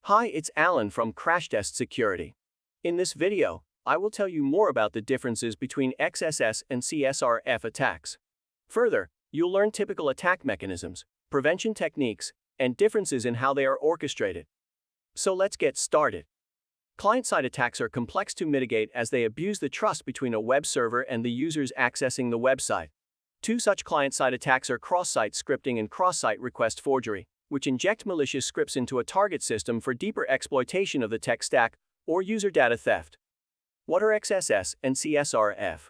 Hi, it's Alan from Crashtest Security. In this video, I will tell you more about the differences between XSS and CSRF attacks. Further, you'll learn typical attack mechanisms, prevention techniques, and differences in how they are orchestrated. So let's get started. Client-side attacks are complex to mitigate as they abuse the trust between a web server and the users accessing the website. Two such client-side attacks are cross-site scripting and cross-site request forgery, which inject malicious scripts into a target system for deeper exploitation of the tech stack or user data theft. What are XSS and CSRF?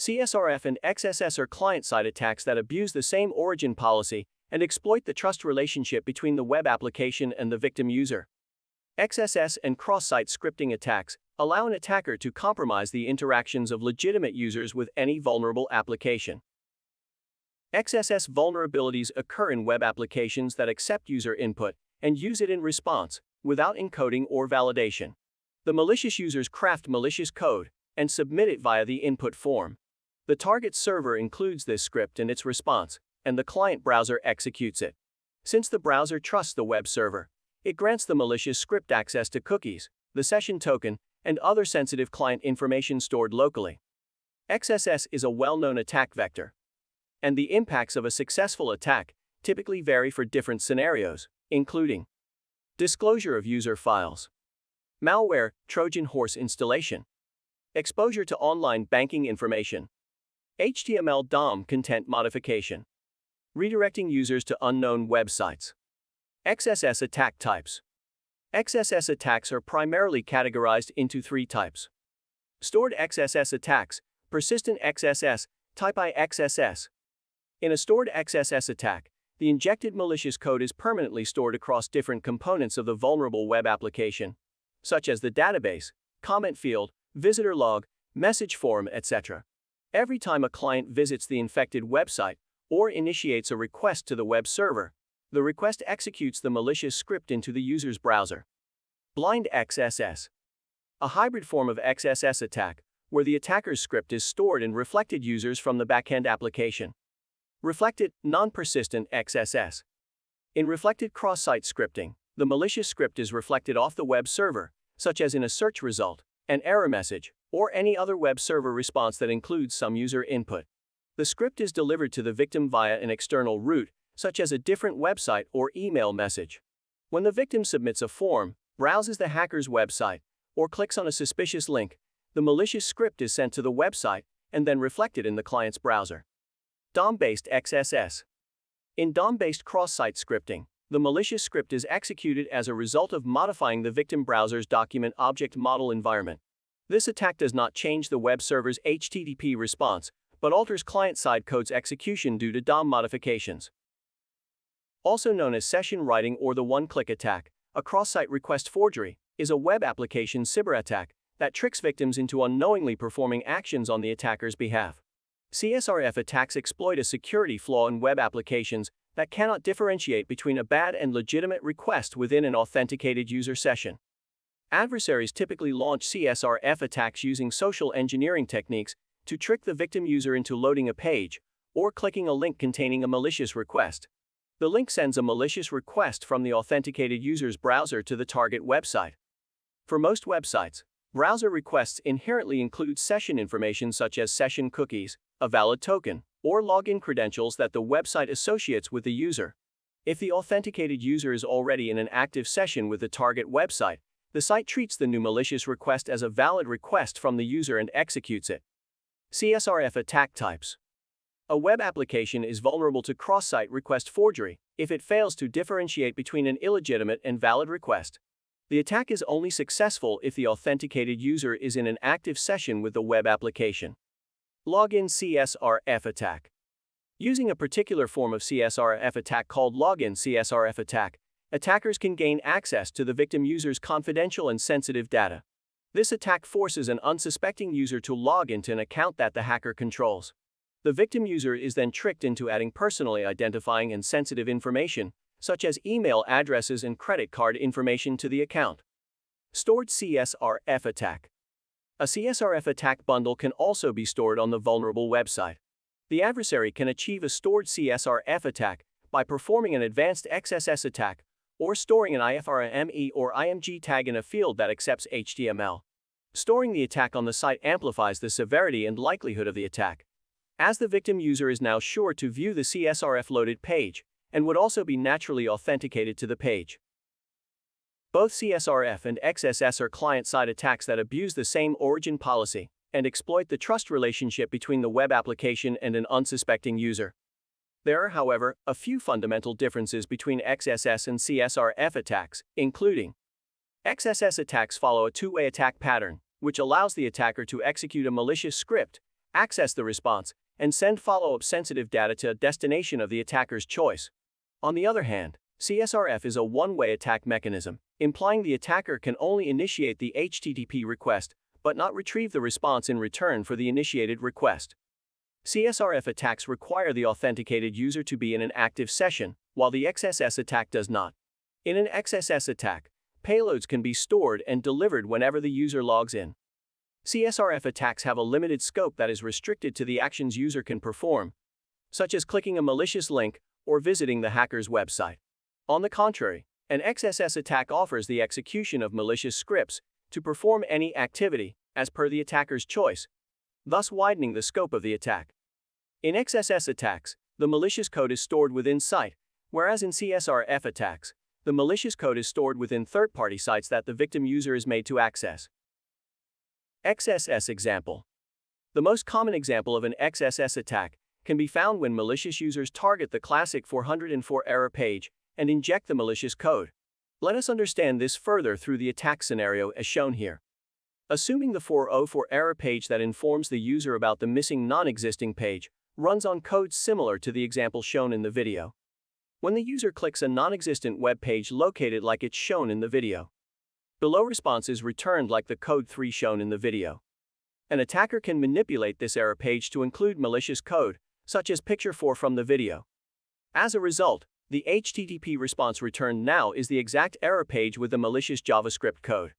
CSRF and XSS are client-side attacks that abuse the same origin policy and exploit the trust relationship between the web application and the victim user. XSS and cross-site scripting attacks allow an attacker to compromise the interactions of legitimate users with any vulnerable application. XSS vulnerabilities occur in web applications that accept user input and use it in response, without encoding or validation. The malicious users craft malicious code and submit it via the input form. The target server includes this script in its response, and the client browser executes it. Since the browser trusts the web server, it grants the malicious script access to cookies, the session token, and other sensitive client information stored locally. XSS is a well-known attack vector, and the impacts of a successful attack typically vary for different scenarios, including disclosure of user files, malware, Trojan horse installation, exposure to online banking information, HTML DOM content modification, redirecting users to unknown websites. XSS attack types. XSS attacks are primarily categorized into three types. Stored XSS attacks, persistent XSS, type I XSS. In a stored XSS attack, the injected malicious code is permanently stored across different components of the vulnerable web application, such as the database, comment field, visitor log, message form, etc. Every time a client visits the infected website or initiates a request to the web server, the request executes the malicious script into the user's browser. Blind XSS. A hybrid form of XSS attack, where the attacker's script is stored in reflected users from the backend application. Reflected, non-persistent XSS. In reflected cross-site scripting, the malicious script is reflected off the web server, such as in a search result, an error message, or any other web server response that includes some user input. The script is delivered to the victim via an external route, such as a different website or email message. When the victim submits a form, browses the hacker's website, or clicks on a suspicious link, the malicious script is sent to the website and then reflected in the client's browser. DOM-based XSS. In DOM-based cross-site scripting, the malicious script is executed as a result of modifying the victim browser's document object model environment. This attack does not change the web server's HTTP response, but alters client-side code's execution due to DOM modifications. Also known as session writing or the one-click attack, a cross-site request forgery is a web application cyberattack that tricks victims into unknowingly performing actions on the attacker's behalf. CSRF attacks exploit a security flaw in web applications that cannot differentiate between a bad and legitimate request within an authenticated user session. Adversaries typically launch CSRF attacks using social engineering techniques to trick the victim user into loading a page or clicking a link containing a malicious request. The link sends a malicious request from the authenticated user's browser to the target website. For most websites, browser requests inherently include session information such as session cookies, a valid token, or login credentials that the website associates with the user. If the authenticated user is already in an active session with the target website, the site treats the new malicious request as a valid request from the user and executes it. CSRF attack types. A web application is vulnerable to cross-site request forgery if it fails to differentiate between an illegitimate and valid request. The attack is only successful if the authenticated user is in an active session with the web application. Login CSRF attack. Using a particular form of CSRF attack called login CSRF attack, attackers can gain access to the victim user's confidential and sensitive data. This attack forces an unsuspecting user to log into an account that the hacker controls. The victim user is then tricked into adding personally identifying and sensitive information, such as email addresses and credit card information, to the account. Stored CSRF attack. A CSRF attack bundle can also be stored on the vulnerable website. The adversary can achieve a stored CSRF attack by performing an advanced XSS attack or storing an IFRME or IMG tag in a field that accepts HTML. Storing the attack on the site amplifies the severity and likelihood of the attack, as the victim user is now sure to view the CSRF loaded page and would also be naturally authenticated to the page. Both CSRF and XSS are client-side attacks that abuse the same origin policy and exploit the trust relationship between the web application and an unsuspecting user. There are, however, a few fundamental differences between XSS and CSRF attacks, including XSS attacks follow a two-way attack pattern, which allows the attacker to execute a malicious script, access the response, and send follow-up sensitive data to a destination of the attacker's choice. On the other hand, CSRF is a one-way attack mechanism, implying the attacker can only initiate the HTTP request but not retrieve the response in return for the initiated request. CSRF attacks require the authenticated user to be in an active session, while the XSS attack does not. In an XSS attack, payloads can be stored and delivered whenever the user logs in. CSRF attacks have a limited scope that is restricted to the actions user can perform, such as clicking a malicious link or visiting the hacker's website. On the contrary, an XSS attack offers the execution of malicious scripts to perform any activity as per the attacker's choice, thus widening the scope of the attack. In XSS attacks, the malicious code is stored within site, whereas in CSRF attacks, the malicious code is stored within third-party sites that the victim user is made to access. XSS example. The most common example of an XSS attack can be found when malicious users target the classic 404 error page and inject the malicious code. Let us understand this further through the attack scenario as shown here. Assuming the 404 error page that informs the user about the missing non-existing page runs on code similar to the example shown in the video. When the user clicks a non-existent web page located like it's shown in the video, below response is returned like the code 3 shown in the video. An attacker can manipulate this error page to include malicious code, such as picture 4 from the video. As a result, the HTTP response returned now is the exact error page with the malicious JavaScript code.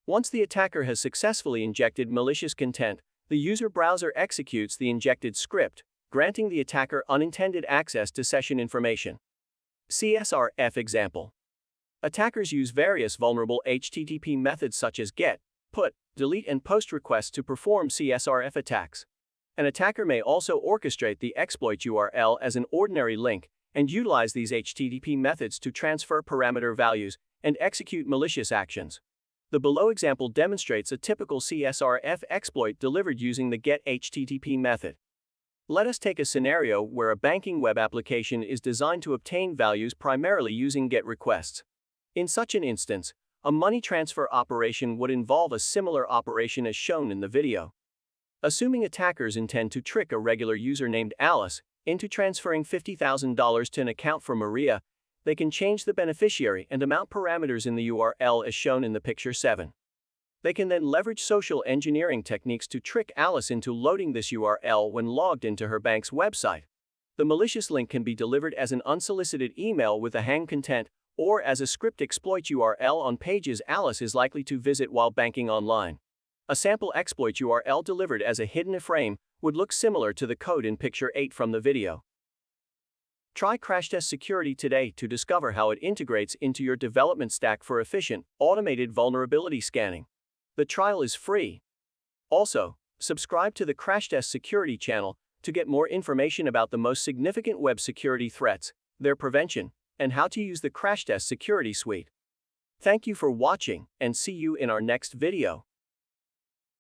Once the attacker has successfully injected malicious content, the user browser executes the injected script, granting the attacker unintended access to session information. CSRF example. Attackers use various vulnerable HTTP methods such as GET, PUT, delete and post requests to perform CSRF attacks. An attacker may also orchestrate the exploit URL as an ordinary link and utilize these HTTP methods to transfer parameter values and execute malicious actions. The below example demonstrates a typical CSRF exploit delivered using the getHTTP method. Let us take a scenario where a banking web application is designed to obtain values primarily using GET requests. In such an instance, a money transfer operation would involve a similar operation as shown in the video. Assuming attackers intend to trick a regular user named Alice into transferring $50,000 to an account for Maria, they can change the beneficiary and amount parameters in the URL as shown in the picture 7. They can then leverage social engineering techniques to trick Alice into loading this URL when logged into her bank's website. The malicious link can be delivered as an unsolicited email with a hang content or as a script exploit URL on pages Alice is likely to visit while banking online. A sample exploit URL delivered as a hidden iframe would look similar to the code in picture 8 from the video. Try Crashtest Security today to discover how it integrates into your development stack for efficient, automated vulnerability scanning. The trial is free. Also, subscribe to the Crashtest Security Channel to get more information about the most significant web security threats, their prevention, and how to use the Crashtest Security Suite. Thank you for watching, and see you in our next video.